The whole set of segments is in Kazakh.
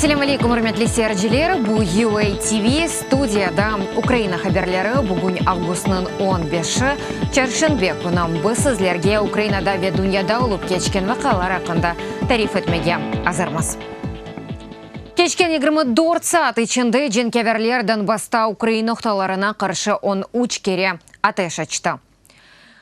Ассаляму алейкум, урмәтле сәрҗеләр. Бу UA TV студияда Украина хәбәрләре бүген августның 15-ші. Чаршынбе кунам без сезләргә Украинада вә дөньяда улып кечкән вакыйгалар хакында тариф итмәгә азармыз. Кечкән 24 саат içinde җенкәверләр Донбасста Украина охталарына каршы 13 кере атеш ачты.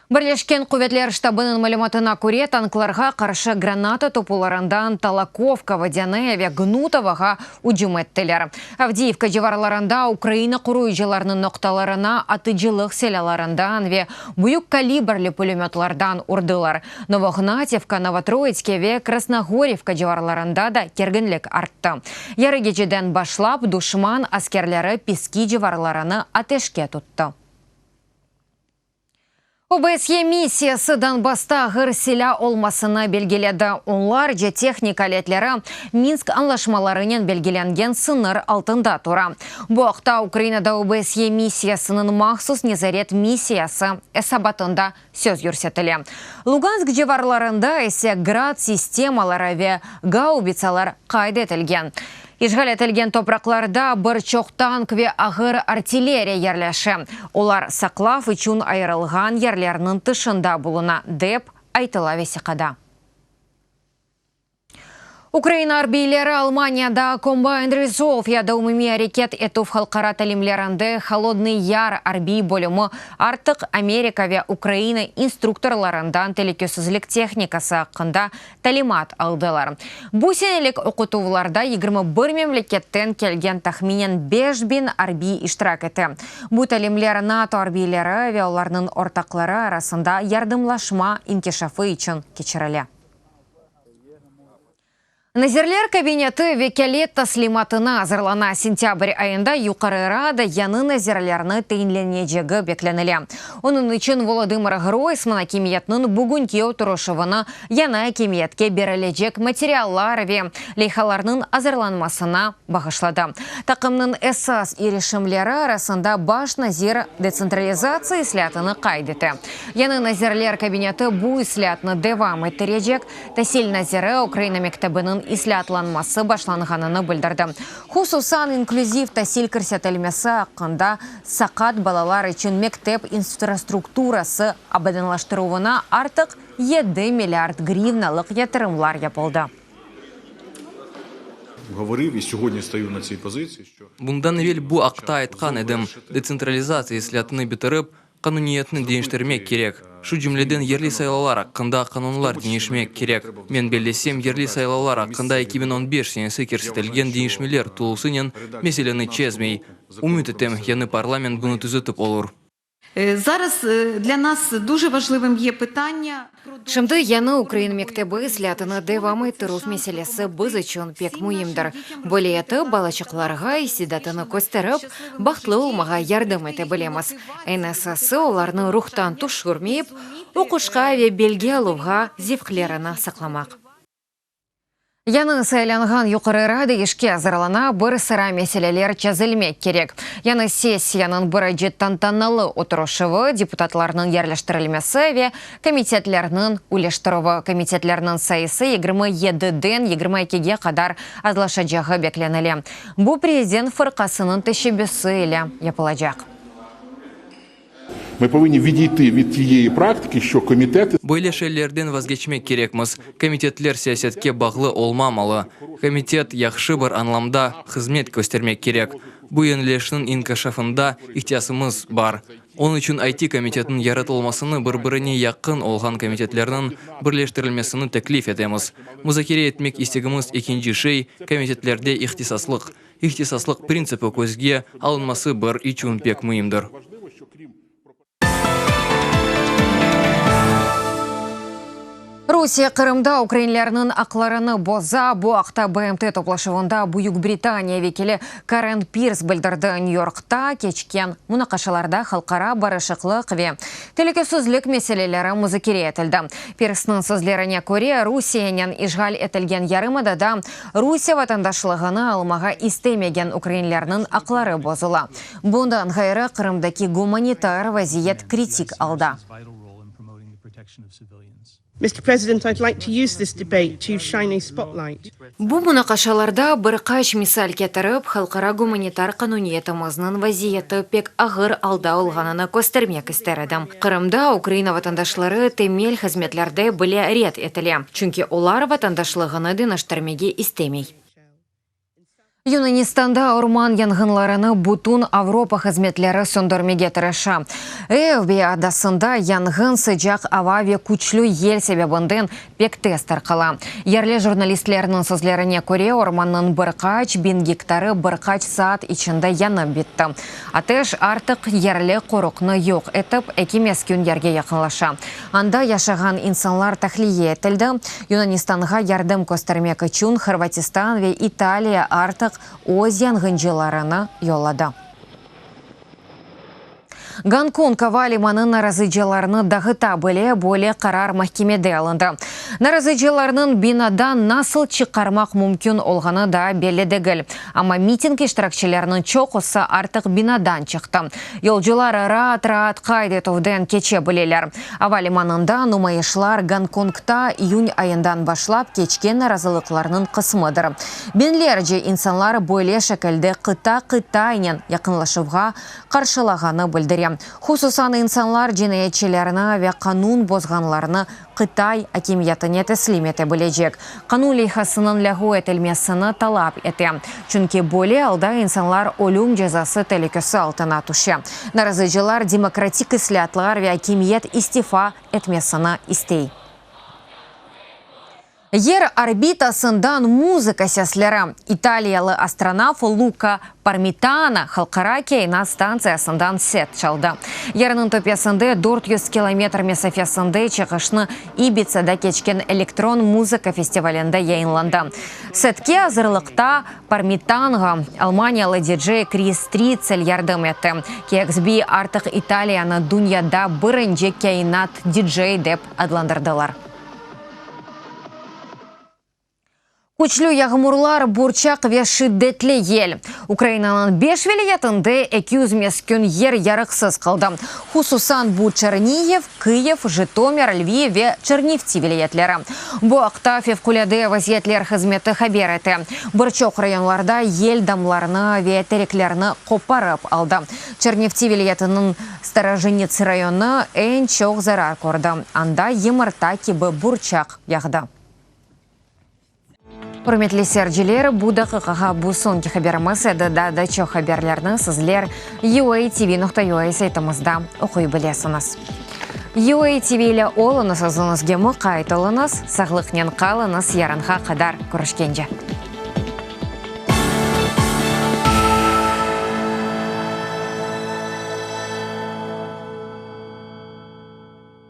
Бірлешкен Куветлер штабының мәліматына күре танкларға қаршы граната топуларындан Талаковка, Водяне вә Гнутоваға уджум еттілер. Авдеевка жеварларында Украина құруйжыларының ноқталарына атыжылық селяларындан вә бұйық калибрлі пулеметлардан урдылар. Новогнатьевка, Новотроицке вә Красногоревка жеварларында да кергінлік артты. Яры гечеден башлап душман аскерлері пески жеварларыны атешке тұтты. ОБСЕ миссиясы Донбасста гырселя олмасына белгеледі. Onlar же техника әлетлері Минск анлашмаларының белгеленген сыныр алтында тұра. Бұл ақта Украинада ОБСЕ миссиясының махсус незарет миссиясы әсабатында сөз көрсетілі. Луганск жеварларында әсе град системалары ве гаубицалар қайды етілген. Ишғал етілген топрақларда бір чоқ танк ве ағыр артиллерия ерләші. Олар сақлав үчін айырылған ерлерінің тышында болуна деп айтыла весіқада. Украина арбийлері Алманияда Combined Resolve яда умуми әрекет етув халқара тәлімлерінде Холодный Яр арбий бөлімі артық Америка ве Украина инструкторларындан телекөсізлік техникасы ақында тәлимат алдылар. Бұл сенелік оқытувыларда 21 мемлекеттен келген тахминен 5000 арбий иштирак еті. Бұл тәлімлер НАТО арбийлері ве оларының ортақлары арасында ярдымлашма инкешафы үшін кечірілі. Назерлер кабинеты векелет таслиматына азырлана сентябрь айында юқары рада яны назерлерні тейінленежегі бекленілі. Оның үшін Володимир Гройсман кемиетнің бүгінке отырышывыны яна кемиетке берілежек материаллар ве лейхаларының азырланмасына бағышлады. Тақымның эсас ерішімлері арасында баш назир децентрализация ислятыны қайдеті. Яны назерлер кабинеты бұл ислятны девам еттережек, тәсел назиры Украина мектебінің ислатланмасы башланғаныны білдірді. Хусусан инклюзив тәсіл көрсетілмесі ақында сақат балалар үшін мектеп инфраструктурасы абадынлаштыруына артық 7 миллиард гривналық ятырымлар yapıldı. Говорив і сьогодні стою на цій позиції, що Bundan evvel bu akta aytқан edім, децентрализация ислятыны бітіріп, қануниетні дейінштермек керек. Шу жүмледен ерлі сайлалар ақында қанунлар дейіншмек керек. Мен белдесем ерлі сайлалар ақында 2015 сенесі керсетілген дейіншмелер тулысынен меселені чезмей. Уміт етем, яны парламент бұны түзетіп олыр. Зараз для нас дуже важливим є питання. Шымды яны Украина мектебі ислятыны девамы тұрус меселесі біз үшін пек мұйымдыр. Бөлі еті балачықларға исидатыны көстеріп, бақтлы олмаға ярдым еті білеміз. НСС оларны рухтан тұшырмейіп, оқышқа ве белге алуға зевклеріні сақламақ. Яны сайланған юқары рады ешке азырлана бір сыра меселелер чәзілмек керек. Яны сессияның бір жеттантаналы отырышывы депутатларының ерліштірілмесі ве комитетлерінің үлештіруі. Комитетлерінің сайысы 27-ден 22-ге қадар азлашаджағы бекленілі. Бұл президент фырқасының тешебесі елі япылажақ. Ми повинні відійти від тієї практики, що комітети... Бойлешелерден вазгечмек керекміз. Комитетлер саясетке бағлы олмамалы. Комитет яқшы бір анламда қызмет көстермек керек. Бұл енілешінің инкашафында ихтиясымыз бар. Оның үшін IT комитетінің яратылмасыны бір-біріне яқын олған комитетлерінің бірлештірілмесіні тәклиф етеміз. Музакире етмек істегіміз екінші шей комитетлерде ихтисаслық. Ихтисаслық принципі көзге алынмасы бір ичун пек мұйымдыр. Русия Қырымда украинлерінің ақларыны боза, бұл ақта БМТ топлашывында Бүйік Британия векелі Карен Пирс білдірді. Нью-Йоркта кечкен мұнақашаларда халқара барышықлық ве телекөсізлік мәселелері музыкере етілді. Пирсның сөзлеріне көре Русиянен ишғал етілген ярымадада Русия ватандашлығыны алмаға істемеген украинлерінің ақлары бозыла. Бұндан ғайры Қырымдаки гуманитар вазиет критик алды. Mr. President, I'd like to use this debate to shine a spotlight. Бу мунакашаларда бер кач мисал кетирип, халкара гуманитар кануниятымыздын вазияты пек агыр алда улганына көстөрмөк истередим. Кырымда Украина ватандашлары темел хизметлерде биле рет этиле, чүнки улар ватандашлыгын дынаштырмеге истемей. Юнанистанда орман янгынларыны бутун Авропа хезмәтләре сөндермәгә тырыша. ФБИ адасында янгын сыҗак ававия күчле ел сәбәбеннән пек тест таркала. Ярлы журналистларның сүзләренә күрә, орманның бер кач бин гектары бер кач саат ичендә янып бетте. Атеш артык ярлы корыкны юк этеп, экимес күн ярга якынлаша. Анда яшаган инсанлар тәхлие ителде. Юнанистанга ярдәм күрсәтмәк өчен Хорватистан ва Италия артык өз янгынчыларына yolladı. Гонконг авалиманын наразычыларны дагыта более карар махкемеде алынды. Наразычыларның бинадан насыл чыкармак мөмкин олганы да беле дегел. Ама митинг иштиракчыларының чокысы артык бинадан чыкты. Yolcular rahat кайдетуден кече билелер. Авалиманында нумайышлар Гонконгта июнь айындан башлап кечкен наразылыкларның кысмыдыр. Бинлерче инсанлар более шекелде Кытайнен якынлашуга каршылаганы билдирә. Хусусан инсанлар җинаятьчеләрне ва канун бозганларны Кытай хакимиятенә тәслим итә беләчәк. Канун лейхасының ләгъ ителмәсенә талап итә. Чөнки более алда инсанлар ölüm җәзасы тәликәсе алтына төшә. Наразычылар демократик ислатлар ва хакимият истифа этмәсенә истей. Ер орбитасындан музыка сәсләре. Италиялы астронавт Лука Пармитана халкара кейна станциясындан сет чалды. Ерның топиясында 400 километр месафесында чыгышны Ибицада кечкен электрон музыка фестивалендә яйынланды. Сетке азырлыкта Пармитанга Алманиялы диджей Крис Стрицель ярдәм итте. KXB артык Италияны дөньяда беренче кейнат диджей дип адландырдылар. Күчле ягмурлар бурчак ва шиддәтле ел. Украинаның 5 вилаятында 200 мескін ер ярыксыз калды. Хусусан бу Чернигев, Киев, Житомир, Львив ва Чернівці вилаятлары. Бу акта февкуләдә вазиятләр хезмәте хәбәр итә. Борчак районларда ел дамларны ва терекләрне копарып алды. Чернівці вилаятының Старожинец районы эң чок зарар күрде. Анда йомырта кибе бурчак ягды. Hürmetli seyirciler, bu dakikaga bu sonki haberimiz edi. Daha çok haberlerini sizler UATV.ua saytımızda okuyup bilesiniz. UATV ile olunuz, azınızga muqayt olunuz, sağlıqnen qalınız, yarınға qadar görüşkенче.